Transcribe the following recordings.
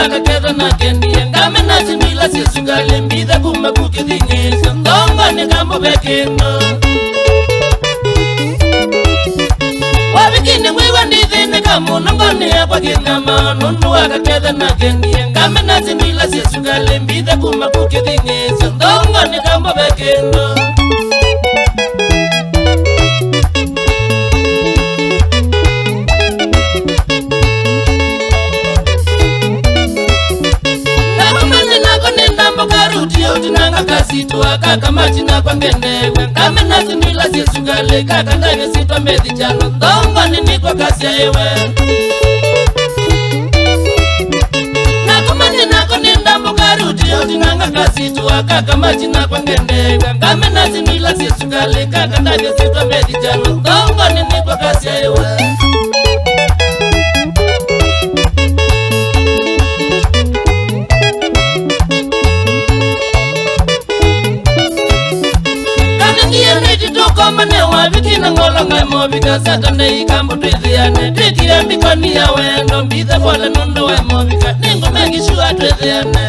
waka keda na kendi ngame na simila sisugale mbida kuma kukidingi ndongo ni kambo bekino wabikini wiwa ndithini kamu nongoni yakwa kinama nundu waka keda na kendi ngame na simila sisugale mbida kuma kukidingi ndongo ni kambo bekino Tinanga kasitu akaka machina kwa ngendewe Kame nasi nila sisugale kaka ndage sito mezi chalo Ndongo nini kwa kasi ewe Nakumani nako ninda mbukaruti yo Tinanga kasitu akaka machina kwa ngendewe Kame nasi nila sisugale kaka ndage sito mezi chalo Ndongo nini kwa kasi ewe Mane wabikina ngola ngemo bika satane ikambo twethiane twekire mikoni ya wendo mbithe bola nondo we mobika ningo mengi shua twethiane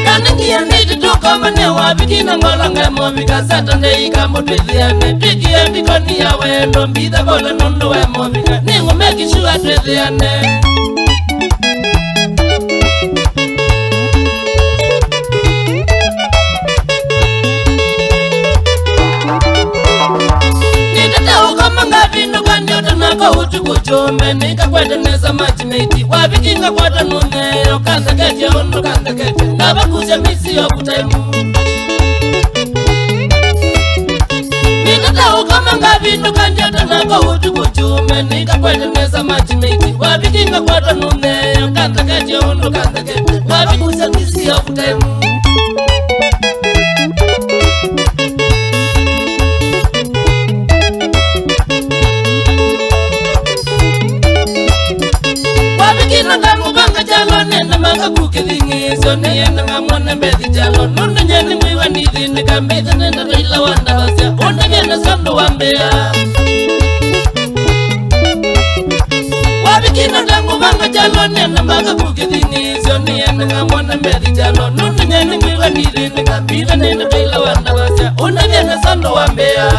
kanengia niti tuko mane wabikina ngola ngemo bika satane ikambo twethiane twekire mikoni ya wendo mbithe bola nondo we mobika ningo mengi shua twethiane Nako utukuchome nika kwete neza machimeti Wabikinga kwata nuneyo kanza kete ondo kanza kete Ngaba kuja misi yo kutaimu Nitata ukama ngabindu kanjota nako utukuchome nika kwete neza machimeti Wabikinga kwata nuneyo kanza kete ondo kanza kete Ngaba kuja misi yo kutaimu Manga kukidingi sone yenda ngamone mbedi jalo nundu nyeni mwiwa nidhini kambitha nenda rila wanda wasya Unda nyenda sandu wambea Wabikina dangu manga jalo nenda manga kukidingi sone yenda ngamone mbedi jalo nundu nyeni mwiwa nidhini kambitha nenda rila wanda wasya Unda nyenda sandu wambea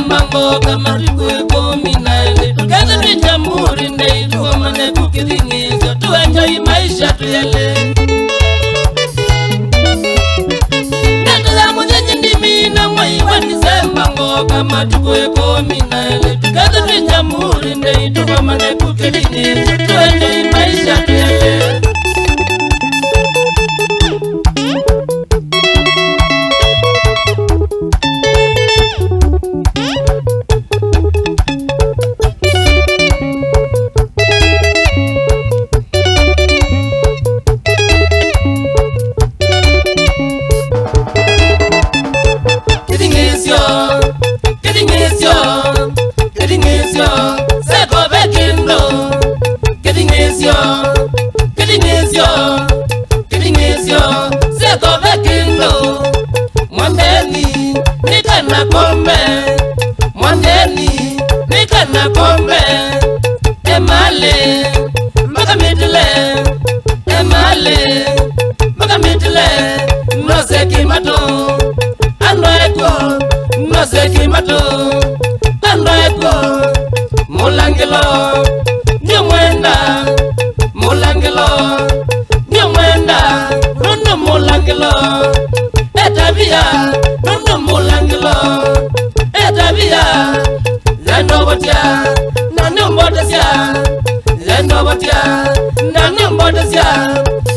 Mango kama rikwe komi na ele Tukeze vijamuri ndeitu Wamane kukidhingizo Tuenjoy maisha tuyele Netela mwenye ndimi na mwaiwa Mango kama rikwe komi na ele Tukeze vijamuri ndeitu Wamane kukidhingizo Tuenjoy maisha tuyele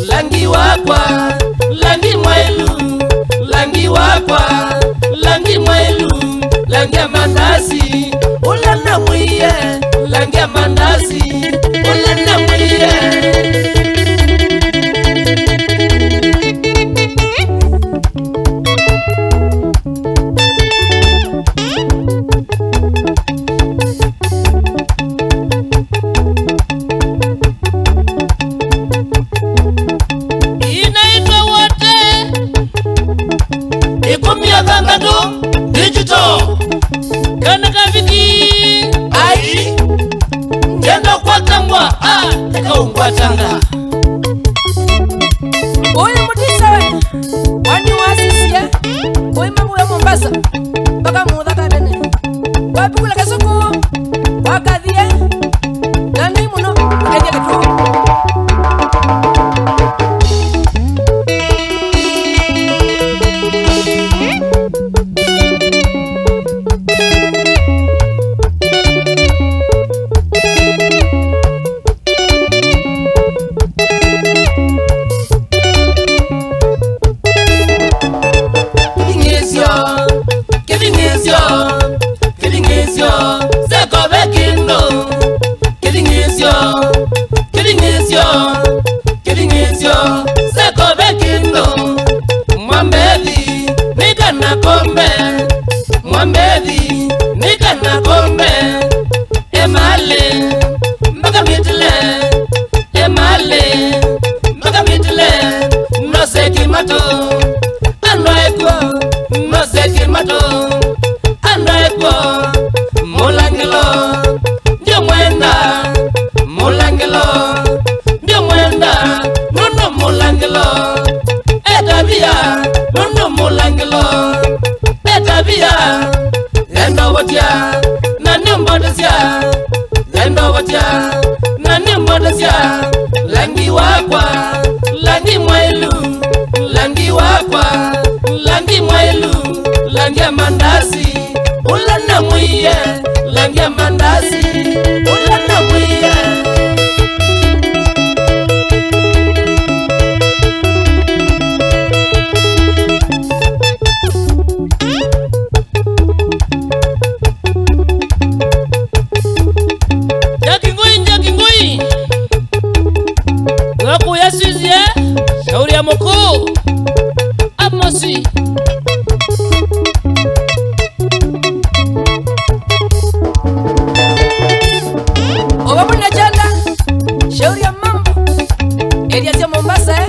Langi wakwa, langi mwailu, langi wakwa, langi mwailu, langi mandasi, ulana mwiye, langi mandasi, ulana mwiye. eka ungwatanga Uyu mutisa we wani wasisiye uimamu ya Mombasa baka muthaka nene wapikula kasuku wakathie nani muno ukedia kituo langia mandasi ulana mwiye langia mandasi ulana mwiye Jakingui Ngaku ya Suzie shauri ya mkuu Amosi Obabuna janda shauri ya mambo Elias ya Mombasa